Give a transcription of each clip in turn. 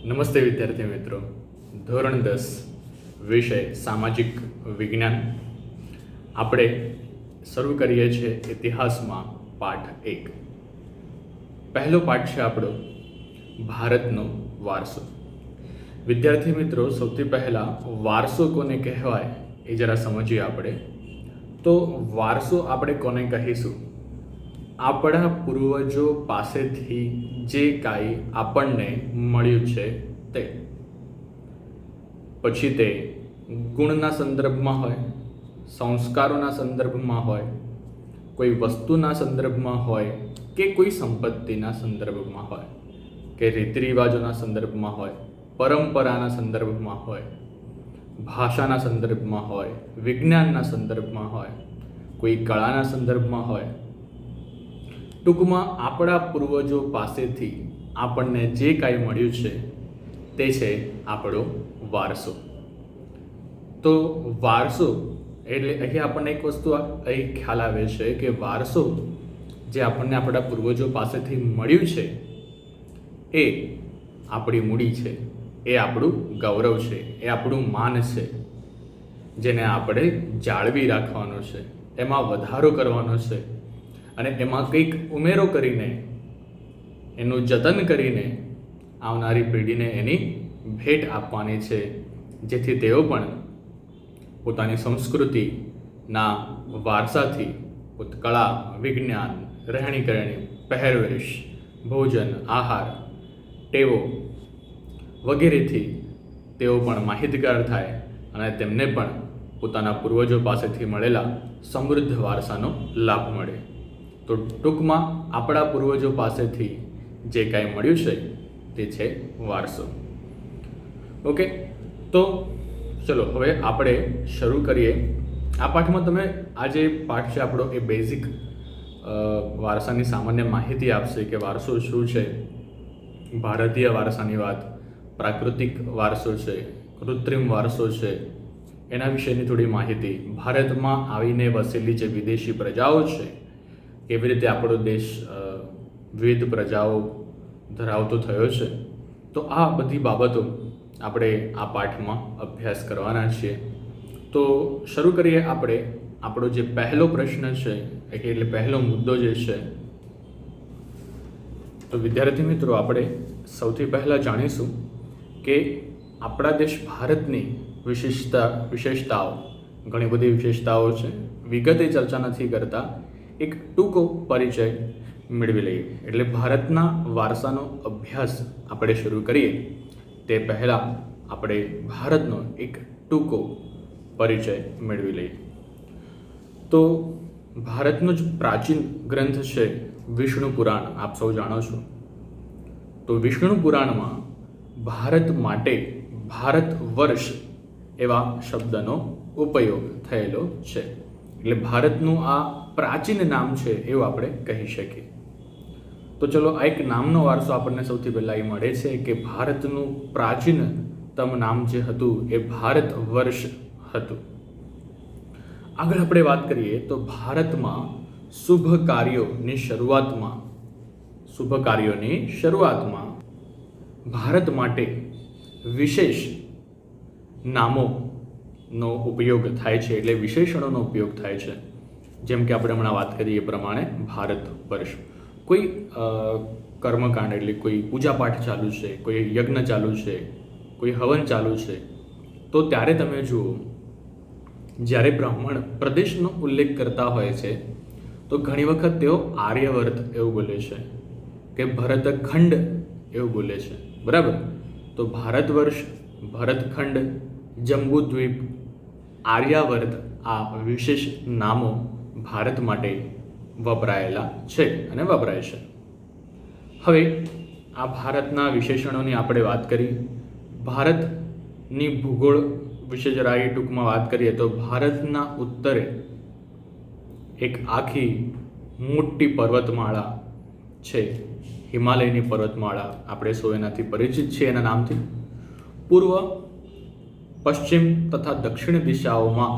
નમસ્તે વિદ્યાર્થી મિત્રો. ધોરણ 10 વિષય સામાજિક વિજ્ઞાન. આપણે શરૂ કરીએ છીએ ઇતિહાસમાં પાઠ 1. પહેલો પાઠ છે આપણો ભારતનો વારસો. વિદ્યાર્થી મિત્રો, સૌથી પહેલાં વારસો કોને કહેવાય એ જરા સમજીએ આપણે. તો વારસો આપણે કોને કહીશું? આપણા પૂર્વજો પાસેથી જે કાંઈ આપણને મળ્યું છે તે. પછી તે ગુણના સંદર્ભમાં હોય, સંસ્કારોના સંદર્ભમાં હોય, કોઈ વસ્તુના સંદર્ભમાં હોય કે કોઈ સંપત્તિના સંદર્ભમાં હોય, કે રીતિ રિવાજોના સંદર્ભમાં હોય, પરંપરાના સંદર્ભમાં હોય, ભાષાના સંદર્ભમાં હોય, વિજ્ઞાનના સંદર્ભમાં હોય, કોઈ કળાના સંદર્ભમાં હોય. ટૂંકમાં આપણા પૂર્વજો પાસેથી આપણને જે કાંઈ મળ્યું છે તે છે આપણો વારસો. તો વારસો એટલે અહીં આપણને એક વસ્તુ અહીં ખ્યાલ આવે છે કે વારસો જે આપણને આપણા પૂર્વજો પાસેથી મળ્યું છે એ આપણી મૂડી છે, એ આપણું ગૌરવ છે, એ આપણું માન છે, જેને આપણે જાળવી રાખવાનું છે, એમાં વધારો કરવાનો છે અને એમાં કંઈક ઉમેરો કરીને, એનું જતન કરીને આવનારી પેઢીને એની ભેટ આપવાની છે, જેથી તેઓ પણ પોતાની સંસ્કૃતિના વારસાથી કળા, વિજ્ઞાન, રહેણીકરણી, પહેરવેશ, ભોજન, આહાર, ટેવો વગેરેથી તેઓ પણ માહિતગાર થાય અને તેમને પણ પોતાના પૂર્વજો પાસેથી મળેલા સમૃદ્ધ વારસાનો લાભ મળે. તો ટૂંકમાં આપણા પૂર્વજો પાસેથી જે કાંઈ મળ્યું છે તે છે વારસો. ઓકે, તો ચલો હવે આપણે શરૂ કરીએ. આ પાઠમાં તમે આ જે પાઠ છે આપણો એ બેઝિક વારસાની સામાન્ય માહિતી આપશે કે વારસો શું છે, ભારતીય વારસાની વાત, પ્રાકૃતિક વારસો છે, કૃત્રિમ વારસો છે, એના વિશેની થોડી માહિતી, ભારતમાં આવીને વસેલી જે વિદેશી પ્રજાઓ છે, કેવી રીતે આપણો દેશ વિવિધ પ્રજાઓ ધરાવતો થયો છે. તો આ બધી બાબતો આપણે આ પાઠમાં અભ્યાસ કરવાના છીએ. તો શરૂ કરીએ આપણે. આપણો જે પહેલો પ્રશ્ન છે એટલે પહેલો મુદ્દો જે છે, તો વિદ્યાર્થી મિત્રો આપણે સૌથી પહેલાં જાણીશું કે આપણા દેશ ભારતની વિશેષતાઓ, ઘણી બધી વિશેષતાઓ છે. વિગતે ચર્ચા નથી કરતા, એક ટૂંકો પરિચય મેળવી લઈએ. એટલે ભારતના વારસાનો અભ્યાસ આપણે શરૂ કરીએ તે પહેલાં આપણે ભારતનો એક ટૂંકો પરિચય મેળવી લઈએ. તો ભારતનો જ પ્રાચીન ગ્રંથ છે વિષ્ણુ પુરાણ, આપ સૌ જાણો છો. તો વિષ્ણુ પુરાણમાં ભારત માટે ભારત વર્ષ એવા શબ્દનો ઉપયોગ થયેલો છે. એટલે ભારતનું આ પ્રાચીન નામ છે એવું આપણે કહી શકીએ. તો ચલો, આ એક નામનો વારસો આપણને સૌથી પહેલાં એ મળે છે કે ભારતનું પ્રાચીનતમ નામ જે હતું એ ભારત વર્ષ હતું. આગળ આપણે વાત કરીએ તો ભારતમાં શુભ કાર્યોની શરૂઆતમાં ભારત માટે વિશેષ નામોનો ઉપયોગ થાય છે, એટલે વિશેષણોનો ઉપયોગ થાય છે. જેમ કે આપણે હમણાં વાત કરીએ એ પ્રમાણે ભારત વર્ષ. કોઈ કર્મકાંડ એટલે કોઈ પૂજાપાઠ ચાલુ છે, કોઈ યજ્ઞ ચાલુ છે, કોઈ હવન ચાલુ છે, તો ત્યારે તમે જુઓ જ્યારે બ્રાહ્મણ પ્રદેશનો ઉલ્લેખ કરતા હોય છે તો ઘણી વખત તેઓ આર્યવર્ત એવું બોલે છે કે ભરતખંડ એવું બોલે છે, બરાબર. તો ભારત વર્ષ, ભરતખંડ, જંબુદ્વીપ, આર્યાવર્ત આ વિશેષ નામો ભારત માટે વપરાયેલા છે અને વપરાય છે. હવે આ ભારતના વિશેષણોની આપણે વાત કરી. ભારતની ભૂગોળ વિશે જરા એ ટૂંકમાં વાત કરીએ તો ભારતના ઉત્તરે એક આખી મોટી પર્વતમાળા છે, હિમાલયની પર્વતમાળા. આપણે સૌ એનાથી પરિચિત છીએ એના નામથી. પૂર્વ, પશ્ચિમ તથા દક્ષિણ દિશાઓમાં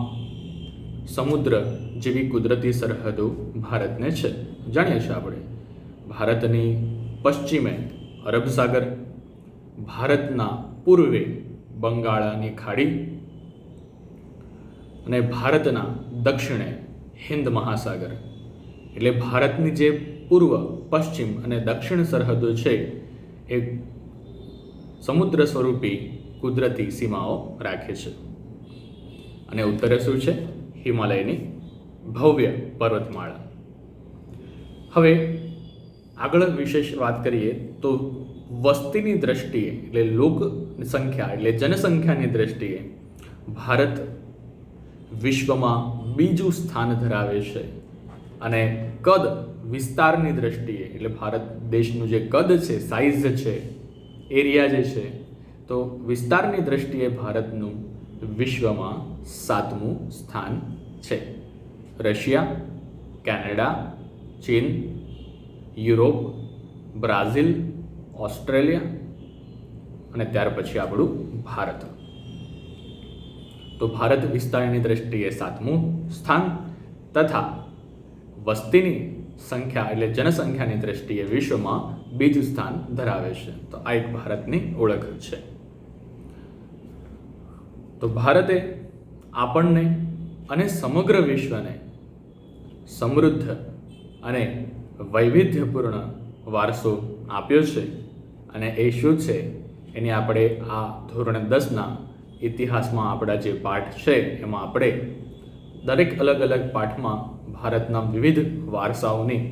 સમુદ્ર જેવી કુદરતી સરહદો ભારતને છે, જાણીએ છીએ આપણે. ભારતની પશ્ચિમે અરબ સાગર, ભારતના પૂર્વે બંગાળની ખાડી અને ભારતના દક્ષિણે હિન્દ મહાસાગર. એટલે ભારતની જે પૂર્વ, પશ્ચિમ અને દક્ષિણ સરહદો છે એ સમુદ્ર સ્વરૂપી કુદરતી સીમાઓ રાખે છે. અને ઉત્તરે શું છે? હિમાલયની ભવ્ય પર્વતમાળા. હવે આગળ વિશેષ વાત કરીએ તો વસ્તીની દ્રષ્ટિએ એટલે લોક સંખ્યા એટલે જનસંખ્યાની દ્રષ્ટિએ ભારત વિશ્વમાં બીજું સ્થાન ધરાવે છે. અને કદ વિસ્તારની દ્રષ્ટિએ એટલે ભારત દેશનું જે કદ છે, સાઇઝ છે, એરિયા જે છે, તો વિસ્તારની દ્રષ્ટિએ ભારતનું વિશ્વમાં 7મું સ્થાન છે. રશિયા, કેનેડા, ચીન, યુરોપ, બ્રાઝિલ, ઓસ્ટ્રેલિયા અને ત્યાર પછી આપણું ભારત. તો ભારત વિસ્તારની દ્રષ્ટિએ 7મું સ્થાન તથા વસ્તીની સંખ્યા એટલે જનસંખ્યાની દ્રષ્ટિએ વિશ્વમાં બીજું સ્થાન ધરાવે છે. તો આ એક ભારતની ઓળખ છે. તો ભારતે આપણને અને સમગ્ર વિશ્વને સમૃદ્ધ અને વૈવિધ્યપૂર્ણ વારસો આપ્યો છે. અને એ શું છે એની આપણે આ ધોરણ 10ના ઇતિહાસમાં આપણા જે પાઠ છે એમાં આપણે દરેક અલગ અલગ પાઠમાં ભારતના વિવિધ વારસાઓની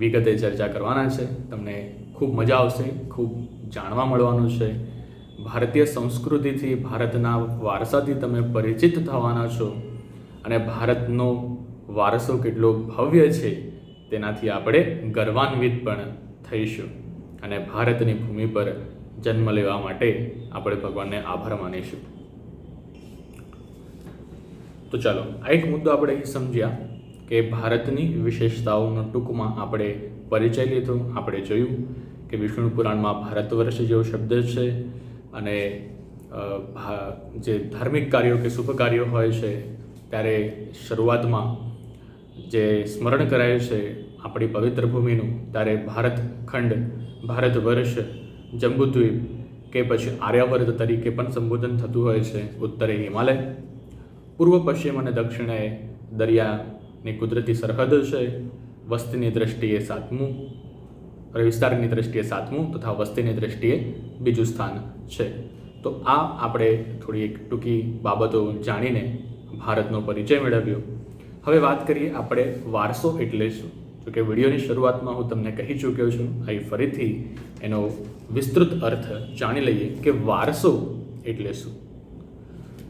વિગતે ચર્ચા કરવાના છે. તમને ખૂબ મજા આવશે, ખૂબ જાણવા મળવાનું છે. ભારતીય સંસ્કૃતિથી, ભારતના વારસાથી તમે પરિચિત થવાના છો. અને ભારતનો વારસો કેટલો ભવ્ય છે તેનાથી આપણે ગર્વાન્વિત પણ થઈશું. અને ભારતની ભૂમિ પર જન્મ લેવા માટે આપણે ભગવાનને આભાર માનીશું. તો ચાલો, આ એક મુદ્દો આપણે અહીં સમજ્યા કે ભારતની વિશેષતાઓનો ટૂંકમાં આપણે પરિચય લીધો. આપણે જોયું કે વિષ્ણુ પુરાણમાં ભારત વર્ષ જેવો શબ્દ છે. અને જે ધાર્મિક કાર્યો કે શુભ કાર્યો હોય છે ત્યારે શરૂઆતમાં જે સ્મરણ કરાય છે આપણી પવિત્ર ભૂમિનું, ત્યારે ભારતખંડ, ભારત વર્ષ, જંબુદ્વીપ કે પછી આર્યાવર્ત તરીકે પણ સંબોધન થતું હોય છે. ઉત્તરે હિમાલય, પૂર્વ, પશ્ચિમ અને દક્ષિણે દરિયાની કુદરતી સરહદ છે. વસ્તીની દ્રષ્ટિએ 7મું, વિસ્તારની દ્રષ્ટિએ 7મું તથા વસ્તીની દ્રષ્ટિએ બીજું સ્થાન છે. તો આ આપણે થોડી એક ટૂંકી બાબતો જાણીને ભારતનો પરિચય મેળવ્યો. હવે વાત કરીએ આપણે વારસો એટલે શું. જો કે વિડીયોની શરૂઆતમાં હું તમને કહી ચૂક્યો છું, અહીં ફરીથી એનો વિસ્તૃત અર્થ જાણી લઈએ કે વારસો એટલે શું.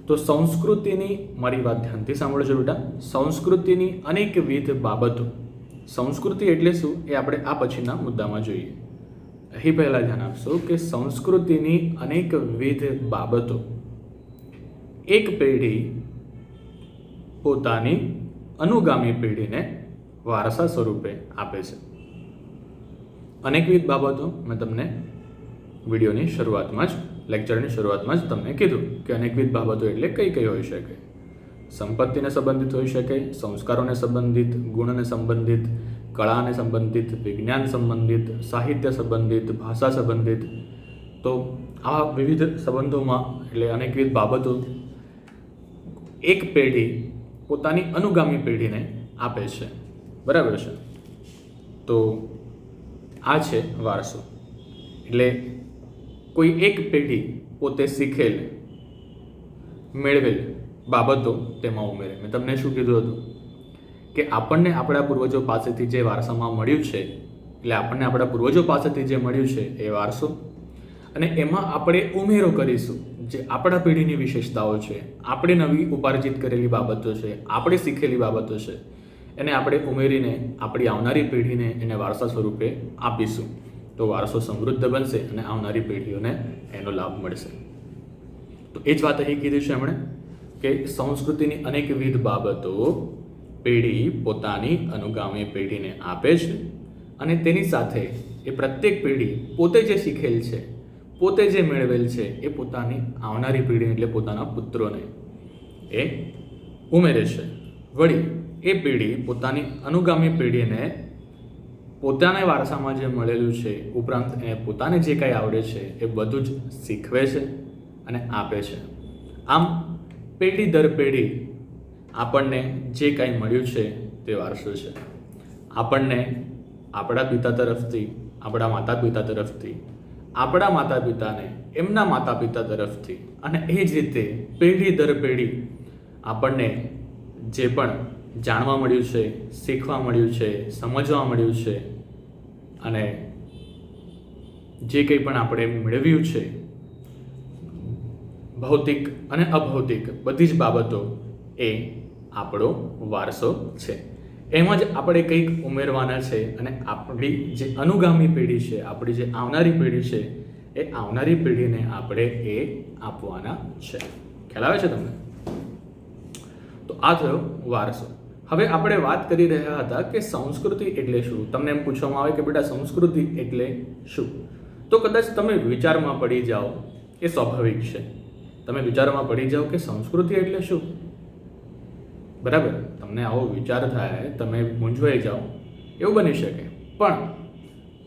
તો સંસ્કૃતિની, મારી વાત ધ્યાનથી સાંભળજો બેટા, સંસ્કૃતિની અનેકવિધ બાબતો. સંસ્કૃતિ એટલે શું એ આપણે આ પછીના મુદ્દામાં જોઈએ. અહીં પહેલાં ધ્યાન આપશો કે સંસ્કૃતિની અનેકવિધ બાબતો એક પેઢી પોતાની અનુગામી પેઢીને વારસા સ્વરૂપે આપે છે. અનેકવિધ બાબતો મેં તમને વિડીયોની શરૂઆતમાં જ, લેક્ચરની શરૂઆતમાં જ તમને કીધું કે અનેકવિધ બાબતો એટલે કઈ કઈ હોઈ શકે. સંપત્તિને સંબંધિત હોઈ શકે, સંસ્કારોને સંબંધિત, ગુણને સંબંધિત, કળાને સંબંધિત, વિજ્ઞાન સંબંધિત, સાહિત્ય સંબંધિત, ભાષા સંબંધિત. તો આ વિવિધ સંબંધોમાં એટલે અનેકવિધ બાબતો એક પેઢી પોતાની અનુગામી પેઢીને આપે છે. બરાબર છે? તો આ છે વારસો. એટલે કોઈ એક પેઢી પોતે શીખેલ, મેળવેલ બાબતો તેમાં ઉમેરે. મેં તમને શું કીધું હતું કે આપણને આપણા પૂર્વજો પાસેથી જે વારસામાં મળ્યું છે, એટલે આપણને આપણા પૂર્વજો પાસેથી જે મળ્યું છે એ વારસો, અને એમાં આપણે ઉમેરો કરીશું જે આપણા પેઢીની વિશેષતાઓ છે, આપણે નવી ઉપાર્જિત કરેલી બાબતો છે, આપણે શીખેલી બાબતો છે, એને આપણે ઉમેરીને આપણી આવનારી પેઢીને એને વારસા સ્વરૂપે આપીશું. તો વારસો સમૃદ્ધ બનશે અને આવનારી પેઢીઓને એનો લાભ મળશે. તો એ જ વાત અહીં કીધી છે એમણે કે સંસ્કૃતિની અનેકવિધ બાબતો પેઢી પોતાની અનુગામી પેઢીને આપે છે. અને તેની સાથે એ પ્રત્યેક પેઢી પોતે જે શીખેલ છે, પોતે જે મેળવેલ છે એ પોતાની આવનારી પેઢી એટલે પોતાના પુત્રોને એ ઉમેરે છે. વળી એ પેઢી પોતાની અનુગામી પેઢીને પોતાના વારસામાં જે મળેલું છે ઉપરાંત એને પોતાને જે કાંઈ આવડે છે એ બધું જ શીખવે છે અને આપે છે. આમ પેઢી દર પેઢી આપણને જે કાંઈ મળ્યું છે તે વારસો છે. આપણને આપણા પિતા તરફથી, આપણા માતા પિતા તરફથી, આપણા માતા પિતાને એમના માતા પિતા તરફથી, અને એ જ રીતે પેઢી દર પેઢી આપણને જે પણ જાણવા મળ્યું છે, શીખવા મળ્યું છે, સમજવા મળ્યું છે, અને જે કંઈ પણ આપણે મેળવ્યું છે ભૌતિક અને અભૌતિક બધી જ બાબતો એ આપણો વારસો છે. એમાં જ આપણે કંઈક ઉમેરવાના છે અને આપણી જે અનુગામી પેઢી છે, આપણી જે આવનારી પેઢી છે, એ આવનારી પેઢીને આપણે એ આપવાના છે. ખ્યાલ આવે છે તમને? તો આ થયો વારસો. હવે આપણે વાત કરી રહ્યા હતા કે સંસ્કૃતિ એટલે શું. તમને એમ પૂછવામાં આવે કે બેટા સંસ્કૃતિ એટલે શું, તો કદાચ તમે વિચારમાં પડી જાઓ, એ સ્વાભાવિક છે. તમે વિચારમાં પડી જાઓ કે સંસ્કૃતિ એટલે શું, બરાબર? તમને આવો વિચાર થાય, તમે મૂંઝવાઈ જાઓ, એવું બની શકે. પણ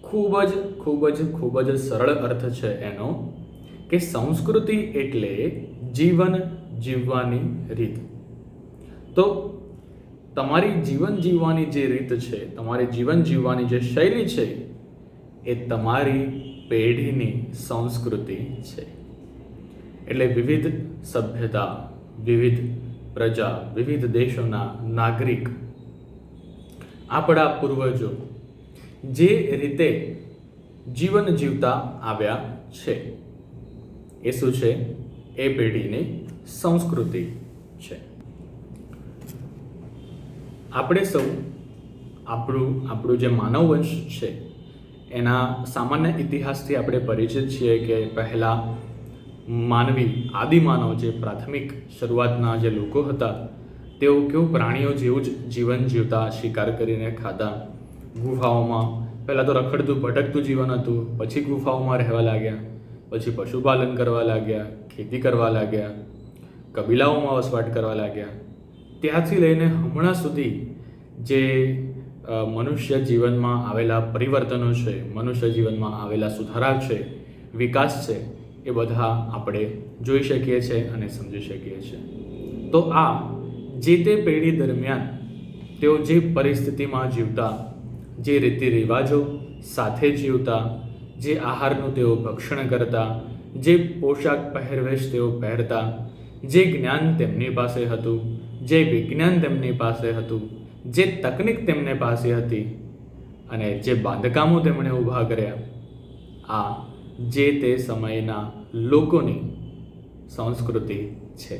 ખૂબ જ સરળ અર્થ છે એનો કે સંસ્કૃતિ એટલે જીવન જીવવાની રીત. તો તમારી જીવન જીવવાની જે રીત છે, તમારી જીવન જીવવાની જે શૈલી છે, એ તમારી પેઢીની સંસ્કૃતિ છે. એટલે વિવિધ સભ્યતા, વિવિધ પ્રજા, વિવિધ દેશોના નાગરિક, આપણા પૂર્વજો જે રીતે જીવન જીવતા આવ્યા છે, એ શું છે? એ પેઢીની સંસ્કૃતિ છે. આપણે સૌ આપણું જે માનવ વંશ છે એના સામાન્ય ઇતિહાસથી આપણે પરિચિત છીએ કે પહેલાં માનવી, આદિમાનવ, જે પ્રાથમિક શરૂઆતના જે લોકો હતા, તેઓ કેવું પ્રાણીઓ જેવું જ જીવન જીવતા, શિકાર કરીને ખાતા, ગુફાઓમાં પહેલાં તો રખડતું ભટકતું જીવન હતું, પછી ગુફાઓમાં રહેવા લાગ્યા, પછી પશુપાલન કરવા લાગ્યા, ખેતી કરવા લાગ્યા, કબીલાઓમાં વસવાટ કરવા લાગ્યા. ત્યાંથી લઈને હમણાં સુધી જે મનુષ્ય જીવનમાં આવેલા પરિવર્તનો છે, મનુષ્ય જીવનમાં આવેલા સુધારા છે, વિકાસ છે, એ બધા આપણે જોઈ શકીએ છીએ અને સમજી શકીએ છીએ. તો આ જે તે પેઢી દરમિયાન તેઓ જે પરિસ્થિતિમાં જીવતા, જે રીતિ રિવાજો સાથે જીવતા, જે આહારનું તેઓ ભક્ષણ કરતા, જે પોશાક પહેરવેશ તેઓ પહેરતા, જે જ્ઞાન તેમની પાસે હતું, જે વિજ્ઞાન તેમની પાસે હતું, જે તકનિક તેમની પાસે હતી, અને જે બાંધકામો તેમણે ઊભા કર્યા, આ જે તે સમયના લોકોની સંસ્કૃતિ છે.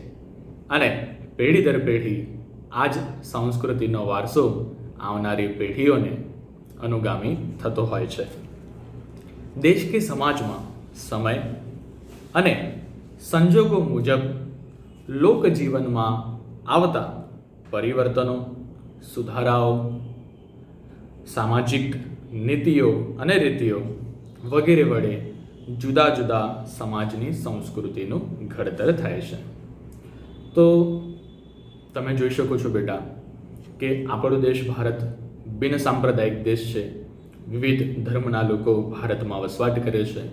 અને પેઢી દર પેઢી આ જ સંસ્કૃતિનો વારસો આવનારી પેઢીઓને અનુગામી થતો હોય છે. દેશ કે સમાજમાં સમય અને સંજોગો મુજબ લોકજીવનમાં આવતા પરિવર્તનો, સુધારાઓ, સામાજિક નીતિઓ અને રીતિઓ વગેરે વડે જુદા જુદા સમાજની સંસ્કૃતિનું ઘડતર થાય છે. તો તમે જોઈ શકો છો બેટા કે આપણો દેશ ભારત બિન સાંપ્રદાયિક દેશ છે. વિવિધ ધર્મના લોકો ભારતમાં વસવાટ કરે છે.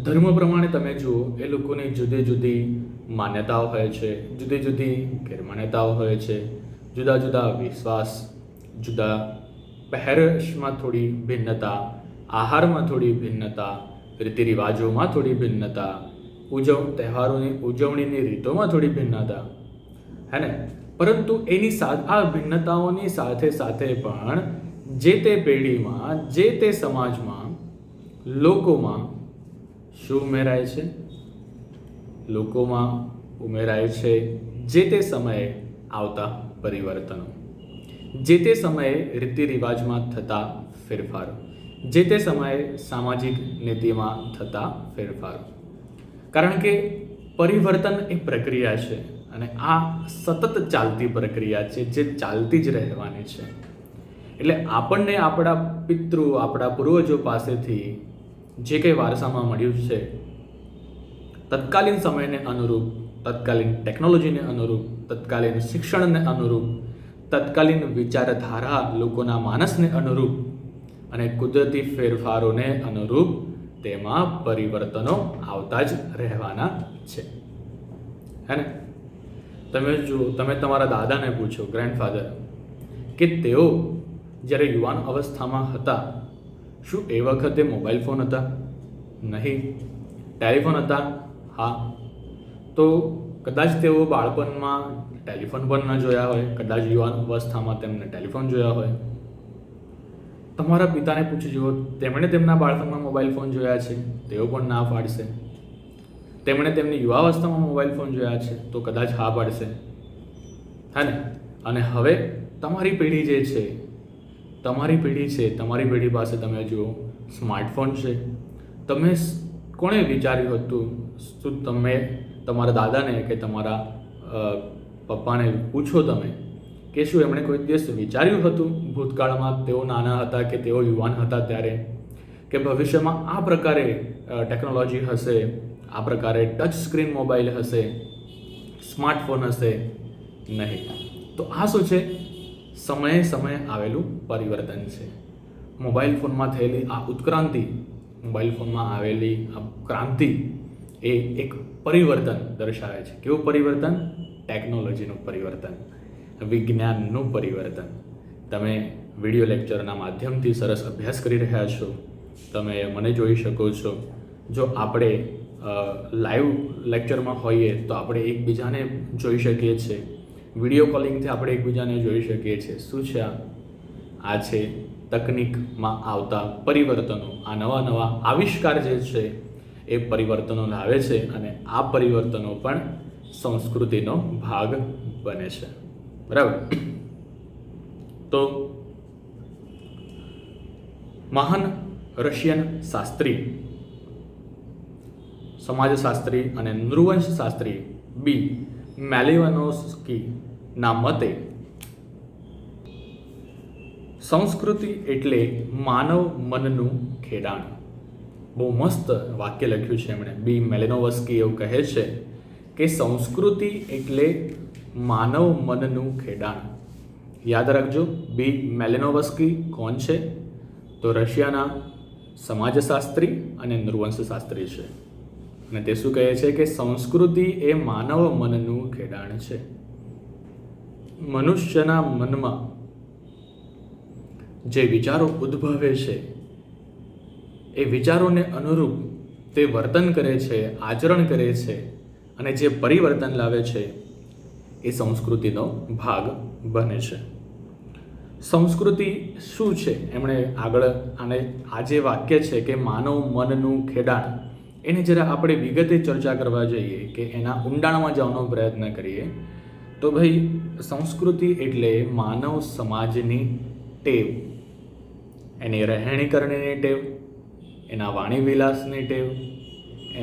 ધર્મ પ્રમાણે તમે જુઓ, એ લોકોની જુદી જુદી માન્યતાઓ હોય છે, જુદી જુદી ગેરમાન્યતાઓ હોય છે, જુદા જુદા વિશ્વાસ, જુદા પહેરવેશમાં થોડી ભિન્નતા, આહારમાં થોડી ભિન્નતા, રીતિ રિવાજોમાં થોડી ભિન્નતા, તહેવારોની ઉજવણીની રીતોમાં થોડી ભિન્નતા, હે ને? પરંતુ એની આ ભિન્નતાઓની સાથે સાથે પણ જે તે પેઢીમાં, જે તે સમાજમાં, લોકોમાં શું ઉમેરાય છે? લોકોમાં ઉમેરાય છે જે તે સમયે આવતા પરિવર્તનો, જે તે સમયે રીતિ રિવાજમાં થતા ફેરફારો, જે તે સમયે સામાજિક નીતિમાં થતા ફેરફારો. કારણ કે પરિવર્તન એ પ્રક્રિયા છે અને આ સતત ચાલતી પ્રક્રિયા છે, જે ચાલતી જ રહેવાની છે. એટલે આપણને આપણા પિતૃ, આપણા પૂર્વજો પાસેથી જે કંઈ વારસામાં મળ્યું છે, તત્કાલીન સમયને અનુરૂપ, તત્કાલીન ટેકનોલોજીને અનુરૂપ, તત્કાલીન શિક્ષણને અનુરૂપ, તત્કાલીન વિચારધારા લોકોના માનસને અનુરૂપ અને કુદરતી ફેરફારોને અનુરૂપ તેમાં પરિવર્તનો આવતા જ રહેવાના છે. હે ને? તમે તમારા દાદાને પૂછો, ગ્રેન્ડફાધર, કે તેઓ જ્યારે યુવાન અવસ્થામાં હતા, શું એ વખતે મોબાઈલ ફોન હતા? નહીં. ટેલિફોન હતા? હા. તો કદાચ તેઓ બાળપણમાં ટેલિફોન પણ ન જોયા હોય, કદાચ યુવાન અવસ્થામાં તેમને ટેલિફોન જોયા હોય. તમારા પિતાને પૂછી જુઓ, તેમણે તેમના બાળપણમાં મોબાઈલ ફોન જોયા છે? તેઓ પણ ના પાડશે. તેમણે તેમની યુવાવસ્થામાં મોબાઈલ ફોન જોયા છે? તો કદાચ હા પાડશે. હા ને? અને હવે તમારી પેઢી જે છે, તમારી પેઢી પાસે તમે જુઓ સ્માર્ટફોન છે. તમે કોણે વિચાર્યું હતું? શું તમે તમારા દાદાને કે તમારા પપ્પાને પૂછો તમે કે શું એમણે કોઈ દિવસ વિચાર્યું હતું ભૂતકાળમાં, તેઓ નાના હતા કે તેઓ યુવાન હતા ત્યારે, કે ભવિષ્યમાં આ પ્રકારે ટેકનોલોજી હશે, આ પ્રકારે ટચ સ્ક્રીન મોબાઈલ હશે, સ્માર્ટફોન હશે? નહીં. તો આ શું છે? સમયે આવેલું પરિવર્તન છે. મોબાઈલ ફોનમાં થયેલી આ ઉત્ક્રાંતિ, મોબાઈલ ફોનમાં આવેલી આ ક્રાંતિ એ એક પરિવર્તન દર્શાવે છે. કેવું પરિવર્તન? ટેકનોલોજીનું પરિવર્તન, વિજ્ઞાનનું પરિવર્તન. તમે વિડીયો લેક્ચરના માધ્યમથી સરસ અભ્યાસ કરી રહ્યા છો, તમે મને જોઈ શકો છો. જો આપણે લાઈવ લેક્ચરમાં હોઈએ તો આપણે એકબીજાને જોઈ શકીએ છીએ. વિડીયો કોલિંગથી આપણે એકબીજાને જોઈ શકીએ છીએ. શું છે આ છે તકનિકમાં આવતા પરિવર્તનો. આ નવા આવિષ્કાર જે છે એ પરિવર્તનો લાવે છે, અને આ પરિવર્તનો પણ સંસ્કૃતિનો ભાગ બને છે. બરાબર? તો મહાન રશિયન શાસ્ત્રી, સમાજશાસ્ત્રી અને નૃવંશશાસ્ત્રી બી મેલિવાનોવ્સ્કી ના મતે સંસ્કૃતિ એટલે માનવ મનનું ખેડાણ. બહુ મસ્ત વાક્ય લખ્યું છે એમણે. બી મેલિનોવ્સ્કી એવું કહે છે કે સંસ્કૃતિ એટલે માનવ મનનું ખેડાણ. યાદ રાખજો, બી મેલિનોવ્સ્કી કોણ છે? તો રશિયાના સમાજશાસ્ત્રી અને નૃવંશશાસ્ત્રી છે. અને તે શું કહે છે કે સંસ્કૃતિ એ માનવ મનનું ખેડાણ છે. મનુષ્યના મનમાં જે વિચારો ઉદ્ભવે છે એ વિચારોને અનુરૂપ તે વર્તન કરે છે, આચરણ કરે છે, અને જે પરિવર્તન લાવે છે એ સંસ્કૃતિનો ભાગ બને છે. સંસ્કૃતિ શું છે? એમણે આગળ આ જે વાક્ય છે કે માનવ મનનું ખેડાણ, એને જરા આપણે વિગતે ચર્ચા કરવા જઈએ, કે એના ઊંડાણમાં જવાનો પ્રયત્ન કરીએ તો ભાઈ સંસ્કૃતિ એટલે માનવ સમાજની ટેવ, એની રહેણી કરણીની ટેવ, એના વાણી વિલાસની ટેવ,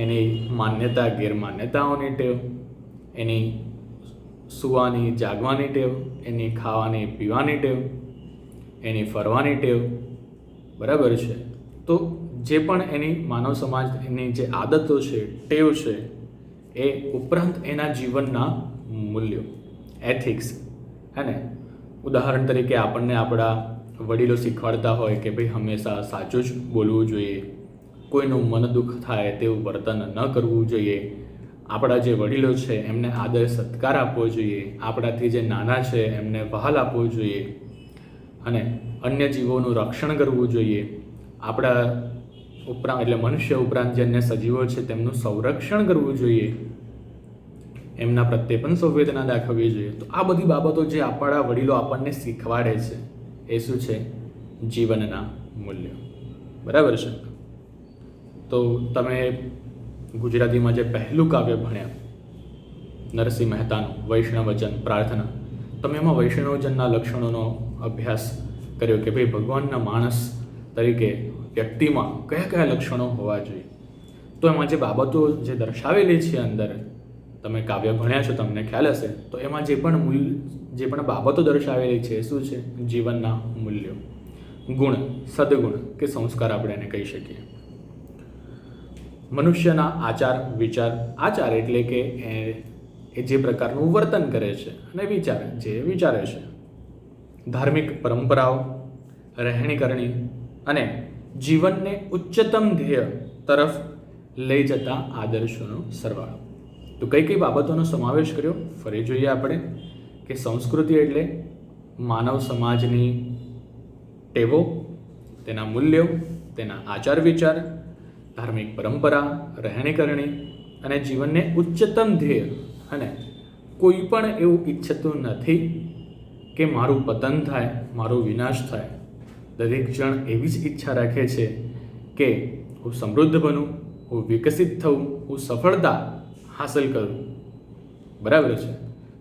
એની માન્યતા ગેરમાન્યતાઓની ટેવ, એની સૂવાની જાગવાની ટેવ, એની ખાવાની પીવાની ટેવ, એની ફરવાની ટેવ. બરાબર છે? તો જે પણ એની માનવ સમાજની જે આદતો છે, ટેવ છે, એ ઉપરાંત એના જીવનના મૂલ્યો, એથિક્સ. હે ને? ઉદાહરણ તરીકે આપણને આપણા વડીલો શીખવાડતા હોય કે ભાઈ હંમેશા સાચું જ બોલવું જોઈએ, કોઈનું મન દુઃખ થાય તેવું વર્તન ન કરવું જોઈએ, આપણા જે વડીલો છે એમને આદર સત્કાર આપવો જોઈએ, આપણાથી જે નાના છે એમને વહાલ આપવો જોઈએ, અને અન્ય જીવોનું રક્ષણ કરવું જોઈએ. આપણા ઉપરાંત એટલે મનુષ્ય ઉપરાંત જે અન્ય સજીવો છે તેમનું સંરક્ષણ કરવું જોઈએ, એમના પ્રત્યે પણ સંવેદના દાખવવી જોઈએ. તો આ બધી બાબતો જે આપણા વડીલો આપણને શીખવાડે છે એ શું છે? જીવનના મૂલ્યો. બરાબર છે? તો તમે ગુજરાતીમાં જે પહેલું કાવ્ય ભણ્યા નરસિંહ મહેતાનું વૈષ્ણવજન પ્રાર્થના, તમે એમાં વૈષ્ણવજનના લક્ષણોનો અભ્યાસ કર્યો કે ભાઈ ભગવાનના માણસ તરીકે વ્યક્તિમાં કયા કયા લક્ષણો હોવા જોઈએ. તો એમાં જે બાબતો જે દર્શાવેલી છે અંદર, તમે કાવ્ય ભણ્યા છો, તમને ખ્યાલ હશે. તો એમાં જે પણ બાબતો દર્શાવેલી છે શું છે? જીવનના મૂલ્યો, ગુણ, સદગુણ કે સંસ્કાર આપણે એને કહી શકીએ. મનુષ્યના આચાર વિચાર, આચાર એટલે કે એ જે પ્રકારનું વર્તન કરે છે, અને વિચાર જે વિચારે છે. ધાર્મિક પરંપરાઓ, રહેણી કરણી, અને જીવનને ઉચ્ચતમ ધ્યેય તરફ લઈ જતા આદર્શોનો સરવાળો. તો કઈ કઈ બાબતોનો સમાવેશ કર્યો ફરી જોઈએ આપણે કે સંસ્કૃતિ એટલે માનવ સમાજની ટેવો, તેના મૂલ્યો, તેના આચાર વિચાર, ધાર્મિક પરંપરા, રહેણીકરણી અને જીવનને ઉચ્ચતમ ધ્યેય. અને કોઈ પણ એવું ઈચ્છતું નથી કે મારું પતન થાય, મારો વિનાશ થાય. દરેક જણ એવી જ ઈચ્છા રાખે છે કે હું સમૃદ્ધ બનું, હું વિકસિત થઉં, હું સફળતા હાંસલ કરું. બરાબર છે?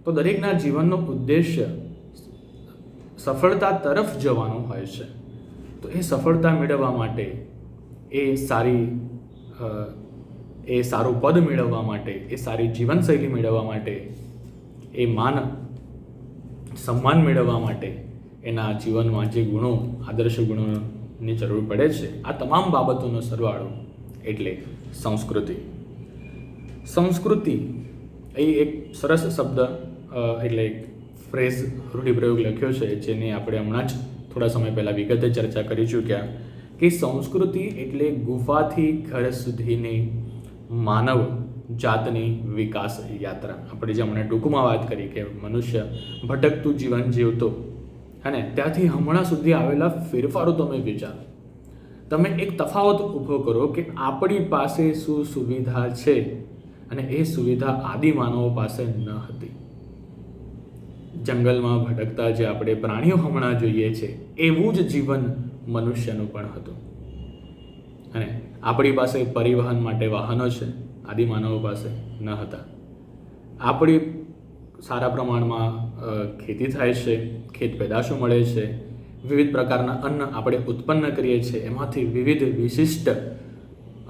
તો દરેકના જીવનનો ઉદ્દેશ્ય સફળતા તરફ જવાનો હોય છે. તો એ સફળતા મેળવવા માટે, એ સારું પદ મેળવવા માટે, એ સારી જીવનશૈલી મેળવવા માટે, એ માન સન્માન મેળવવા માટે એના જીવનમાં જે ગુણો, આદર્શ ગુણોની જરૂર પડે છે, આ તમામ બાબતોનો સરવાળો એટલે સંસ્કૃતિ. સંસ્કૃતિ એ એક સરસ શબ્દ એટલે એક ફ્રેઝ, રૂઢિપ્રયોગ લખ્યો છે, જેની આપણે હમણાં જ થોડા સમય પહેલાં વિગતે ચર્ચા કરી ચૂક્યા કે સંસ્કૃતિ એટલે ગુફાથી ઘર સુધીની માનવ જાતની વિકાસ યાત્રા. આપણે જે હમણાં ટૂંકમાં વાત કરી કે મનુષ્ય ભટકતું જીવન જીવતો અને ત્યાંથી હમણાં સુધી આવેલા ફેરફારો તમે વિચારો. તમે એક તફાવત ઊભો કરો કે આપણી પાસે શું સુવિધા છે અને એ સુવિધા આદિમાનવો પાસે ન હતી. જંગલમાં ભટકતા જે આપણે પ્રાણીઓ હમણાં જોઈએ છે એવું જ જીવન મનુષ્યનું પણ હતું. અને આપણી પાસે પરિવહન માટે વાહનો છે, આદિમાનવો પાસે ન હતા. આપણી સારા પ્રમાણમાં ખેતી થાય છે, ખેત પેદાશો મળે છે, વિવિધ પ્રકારના અન્ન આપણે ઉત્પન્ન કરીએ છીએ, એમાંથી વિવિધ વિશિષ્ટ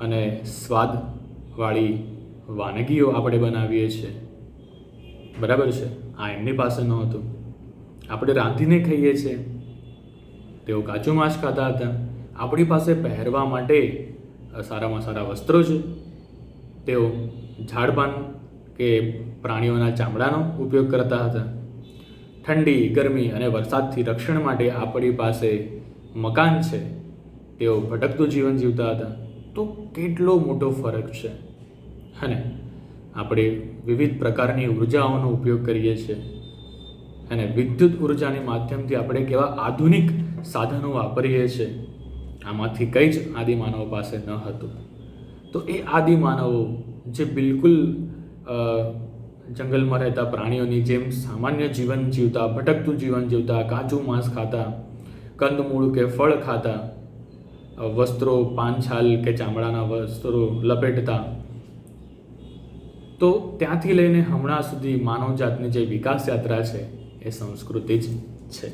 અને સ્વાદવાળી વાનગીઓ આપણે બનાવીએ છીએ. બરાબર છે? આ એમની પાસે નહોતું. આપણે રાંધીને ખાઈએ છીએ, તેઓ કાચું માંસ ખાતા હતા. આપણી પાસે પહેરવા માટે સારામાં સારા વસ્ત્રો છે, તેઓ ઝાડપાન કે પ્રાણીઓના ચામડાનો ઉપયોગ કરતા હતા. ઠંડી, ગરમી અને વરસાદથી રક્ષણ માટે આપણી પાસે મકાન છે, તેઓ ભટકતું જીવન જીવતા હતા. તો કેટલો મોટો ફરક છે. અને આપણે વિવિધ પ્રકારની ઉર્જાઓનો ઉપયોગ કરીએ છીએ અને વિદ્યુત ઉર્જાની માધ્યમથી આપણે કેવા આધુનિક સાધનો વાપરીએ છીએ. આમાંથી કંઈ જ આદિમાનવો પાસે ન હતું. તો એ આદિમાનવો જે બિલકુલ જંગલમાં રહેતા પ્રાણીઓની જેમ સામાન્ય જીવન જીવતા, ભટકતું જીવન જીવતા, કાચું માંસ ખાતા, કંદમૂળ કે ફળ ખાતા, વસ્ત્રો પાનછાલ કે ચામડાના વસ્ત્રો લપેટતા, તો ત્યાંથી લઈને હમણાં સુધી માનવજાતની જે વિકાસ યાત્રા છે એ સંસ્કૃતિ જ છે.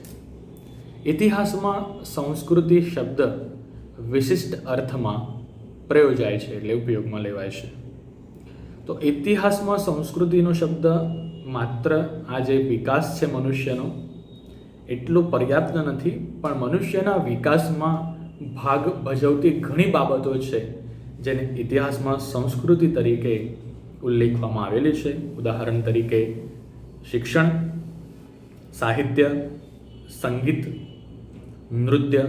ઇતિહાસમાં સંસ્કૃતિ શબ્દ વિશિષ્ટ અર્થમાં પ્રયોજાય છે, એટલે ઉપયોગમાં લેવાય છે. તો ઇતિહાસમાં સંસ્કૃતિનો શબ્દ માત્ર આ જે વિકાસ છે મનુષ્યનો એટલો પર્યાપ્ત નથી, પણ મનુષ્યના વિકાસમાં ભાગ ભજવતી ઘણી બાબતો છે જેને ઇતિહાસમાં સંસ્કૃતિ તરીકે ઉલ્લેખવામાં આવેલી છે. ઉદાહરણ તરીકે શિક્ષણ, સાહિત્ય, સંગીત, નૃત્ય,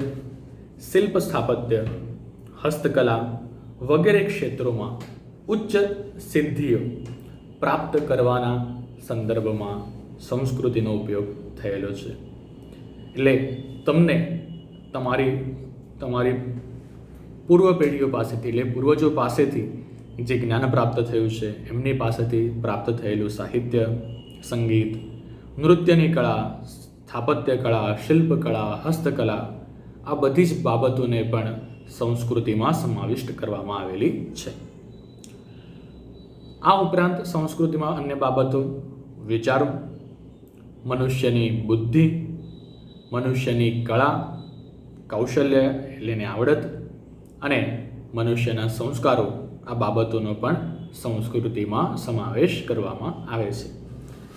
શિલ્પ સ્થાપત્ય, હસ્તકલા વગેરે ક્ષેત્રોમાં ઉચ્ચ સિદ્ધિઓ પ્રાપ્ત કરવાના સંદર્ભમાં સંસ્કૃતિનો ઉપયોગ થયેલો છે. એટલે તમને તમારી પૂર્વ પેઢીઓ પાસેથી, એટલે પૂર્વજો પાસેથી જે જ્ઞાન પ્રાપ્ત થયું છે એમની પાસેથી પ્રાપ્ત થયેલું સાહિત્ય, સંગીત, નૃત્યની કળા, સ્થાપત્ય કળા, શિલ્પકળા, હસ્તકલા, આ બધી જ બાબતોને પણ સંસ્કૃતિમાં સમાવિષ્ટ કરવામાં આવેલી છે. આ ઉપરાંત સંસ્કૃતિમાં અન્ય બાબતો વિચારો, મનુષ્યની બુદ્ધિ, મનુષ્યની કળા, કૌશલ્ય એટલે એની આવડત અને મનુષ્યના સંસ્કારો, આ બાબતોનો પણ સંસ્કૃતિમાં સમાવેશ કરવામાં આવે છે.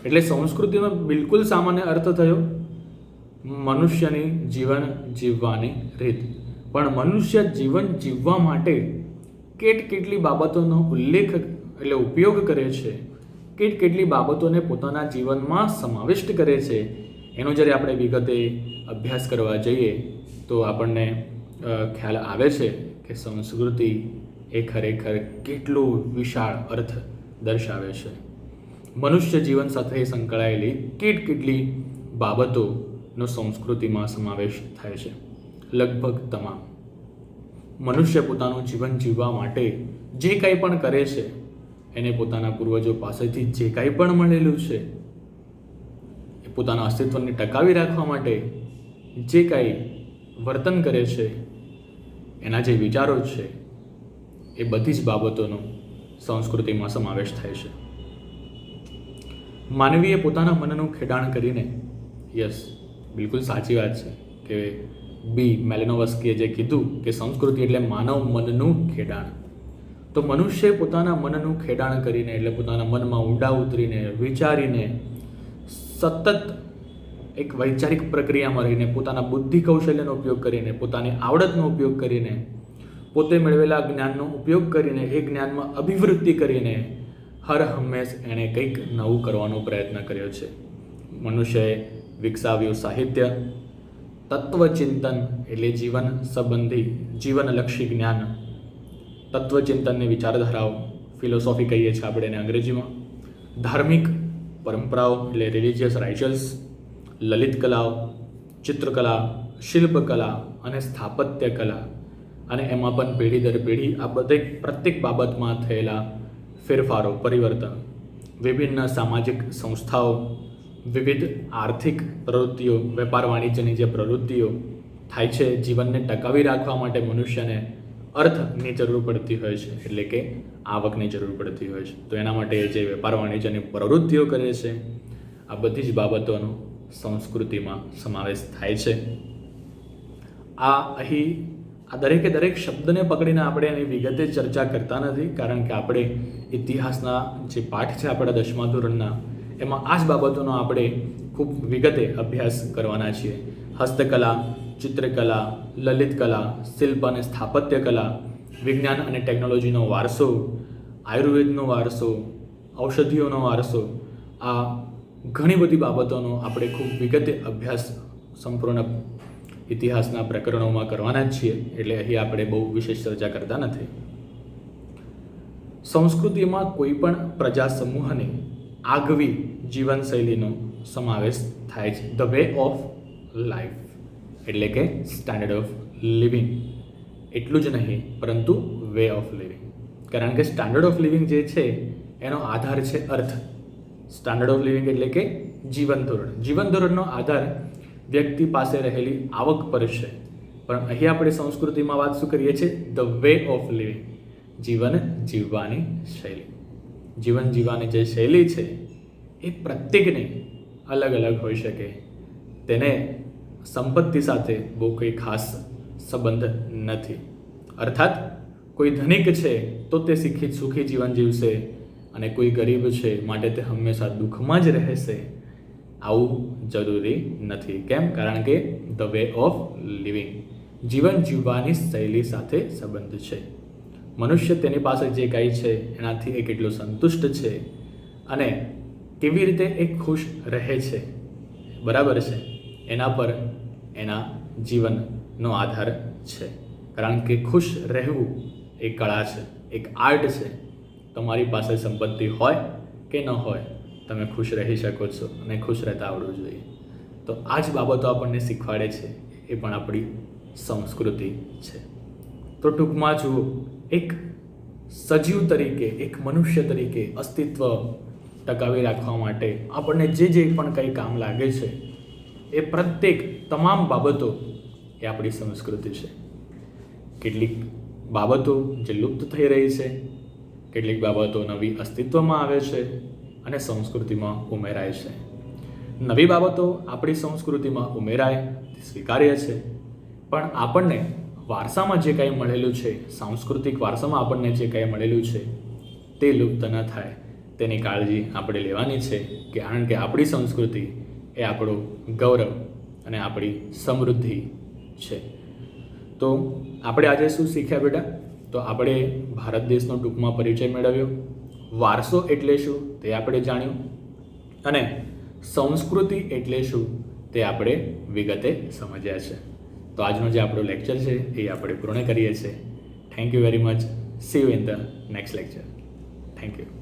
એટલે સંસ્કૃતિનો બિલકુલ સામાન્ય અર્થ થયો મનુષ્યની જીવન જીવવાની રીત. પણ મનુષ્ય જીવન જીવવા માટે કેટલી બાબતોનો ઉલ્લેખ એટલે ઉપયોગ કરે છે, કેટલી બાબતોને પોતાના જીવનમાં સમાવિષ્ટ કરે છે, એનો જ્યારે આપણે વિગતે અભ્યાસ કરવા જઈએ તો આપણને ખ્યાલ આવે છે કે સંસ્કૃતિ એ ખરેખર કેટલું વિશાળ અર્થ દર્શાવે છે. મનુષ્ય જીવન સાથે સંકળાયેલી કેટલી બાબતોનો સંસ્કૃતિમાં સમાવેશ થાય છે. લગભગ તમામ. મનુષ્ય પોતાનું જીવન જીવવા માટે જે કંઈ પણ કરે છે એને પોતાના પૂર્વજો પાસેથી જે કંઈ પણ મળેલું છે, એ પોતાના અસ્તિત્વને ટકાવી રાખવા માટે જે કાંઈ વર્તન કરે છે, એના જે વિચારો છે, એ બધી જ બાબતોનો સંસ્કૃતિમાં સમાવેશ થાય છે. માનવીએ પોતાના મનનું ખેડાણ કરીને, યસ, બિલકુલ સાચી વાત છે કે બી મેલિનોવસ્કીએ જે કીધું કે સંસ્કૃતિ એટલે માનવ મનનું ખેડાણ, તો મનુષ્યએ પોતાના મનનું ખેડાણ કરીને, એટલે પોતાના મનમાં ઊંડા ઉતરીને, વિચારીને, સતત એક વૈચારિક પ્રક્રિયામાં રહીને, પોતાના બુદ્ધિ કૌશલ્યનો ઉપયોગ કરીને, પોતાની આવડતનો ઉપયોગ કરીને, પોતે મેળવેલા જ્ઞાનનો ઉપયોગ કરીને, એ જ્ઞાનમાં અભિવૃદ્ધિ કરીને હર હંમેશ એણે કંઈક નવું કરવાનો પ્રયત્ન કર્યો છે. મનુષ્યએ વિકસાવ્યું સાહિત્ય, તત્વચિંતન એટલે જીવન સંબંધી જીવનલક્ષી જ્ઞાન, તત્વચિંતનની વિચારધારાઓ, ફિલોસોફી કહીએ છીએ આપણે એને અંગ્રેજીમાં, ધાર્મિક પરંપરાઓ એટલે રિલિજિયસ રાઇચ્યુઅલ્સ, લલિત કલાઓ, ચિત્રકલા, શિલ્પકલા અને સ્થાપત્ય કલા, અને એમાં પણ પેઢી દર પેઢી આ પ્રત્યેક બાબતમાં થયેલા ફેરફારો, પરિવર્તન, વિભિન્ન સામાજિક સંસ્થાઓ, વિવિધ આર્થિક પ્રવૃત્તિઓ, વેપાર વાણિજ્યની જે પ્રવૃત્તિઓ થાય છે, જીવનને ટકાવી રાખવા માટે મનુષ્યને અર્થની જરૂર પડતી હોય છે, એટલે કે આવકની જરૂર પડતી હોય છે. તો એના માટે જે વેપાર વાણિજ્યની પ્રવૃત્તિઓ કરે છે, આ બધી જ બાબતોનો સંસ્કૃતિમાં સમાવેશ થાય છે. આ દરેક શબ્દને પકડીને આપણે એની વિગતે ચર્ચા કરતા નથી, કારણ કે આપણે ઇતિહાસના જે પાઠ છે આપણા 10મા ધોરણના, એમાં આ જ બાબતોનો આપણે ખૂબ વિગતે અભ્યાસ કરવાના છીએ. હસ્તકલા, ચિત્રકલા, લલિત કલા, શિલ્પ અને સ્થાપત્ય કલા, વિજ્ઞાન અને ટેકનોલોજીનો વારસો, આયુર્વેદનો વારસો, ઔષધિઓનો વારસો, આ ઘણી બધી બાબતોનો આપણે ખૂબ વિગતે અભ્યાસ સંપૂર્ણ ઇતિહાસના પ્રકરણોમાં કરવાના જ છીએ, એટલે અહીં આપણે બહુ વિશેષ ચર્ચા કરતા નથી. સંસ્કૃતિમાં કોઈ પણ પ્રજા સમૂહની આગવી જીવનશૈલીનો સમાવેશ થાય છે. ધ વે ઓફ લાઈફ એટલે કે સ્ટાન્ડર્ડ ઓફ લિવિંગ. એટલું જ નહીં, પરંતુ વે ઓફ લિવિંગ, કારણ કે સ્ટાન્ડર્ડ ઓફ લિવિંગ જે છે એનો આધાર છે અર્થ. સ્ટાન્ડર્ડ ઓફ લિવિંગ એટલે કે જીવન ધોરણ. જીવન ધોરણનો આધાર વ્યક્તિ પાસે રહેલી આવક પર છે, પણ અહીં આપણે સંસ્કૃતિમાં વાત શું કરીએ છીએ? ધ વે ઓફ લિવિંગ, જીવન જીવવાની શૈલી. જીવન જીવવાની જે શૈલી છે એ પ્રત્યેકની અલગ અલગ હોઈ શકે. તેને સંપત્તિ સાથે બહુ કંઈ ખાસ સંબંધ નથી. અર્થાત કોઈ ધનિક છે તો તે સુખી જીવન જીવશે, અને કોઈ ગરીબ છે માટે તે હંમેશા દુઃખમાં જ રહેશે, આવું જરૂરી નથી. કેમ? કારણ કે ધ વે ઓફ લિવિંગ, જીવન જીવવાની શૈલી સાથે સંબંધ છે. મનુષ્ય તેની પાસે જે કાંઈ છે એનાથી એ કેટલો સંતુષ્ટ છે અને કેવી રીતે એ ખુશ રહે છે, બરાબર છે, એના પર એના જીવનનો આધાર છે. કારણ કે ખુશ રહેવું એ કળા છે, એક આર્ટ છે. તમારી પાસે સંપત્તિ હોય કે ન હોય, તમે ખુશ રહી શકો છો અને ખુશ રહેતા આવડવું જોઈએ. તો આ જ બાબતો આપણને શીખવાડે છે, એ પણ આપણી સંસ્કૃતિ છે. તો ટૂંકમાં જુઓ, એક સજીવ તરીકે, એક મનુષ્ય તરીકે અસ્તિત્વ ટકાવી રાખવા માટે આપણને જે પણ કંઈ કામ લાગે છે, એ પ્રત્યેક તમામ બાબતો એ આપણી સંસ્કૃતિ છે. કેટલીક બાબતો જે લુપ્ત થઈ રહી છે, કેટલીક બાબતો નવી અસ્તિત્વમાં આવે છે અને સંસ્કૃતિમાં ઉમેરાય છે. નવી બાબતો આપણી સંસ્કૃતિમાં ઉમેરાય તે સ્વીકાર્ય છે, પણ આપણને વારસામાં જે કાંઈ મળેલું છે, સાંસ્કૃતિક વારસામાં આપણને જે કાંઈ મળેલું છે, તે લુપ્ત ન થાય તેની કાળજી આપણે લેવાની છે, કારણ કે આપણી સંસ્કૃતિ એ આપણું ગૌરવ અને આપણી સમૃદ્ધિ છે. તો આપણે આજે શું શીખ્યા બેટા? તો આપણે ભારત દેશનો ટૂંકમાં પરિચય મેળવ્યો, વારસો એટલે શું તે આપણે જાણ્યું, અને સંસ્કૃતિ એટલે શું તે આપણે વિગતે સમજ્યા છે. તો આજનો જે આપણો લેક્ચર છે એ આપણે પૂર્ણ કરીએ છીએ. Thank you very much. C you in the next lecture. Thank you.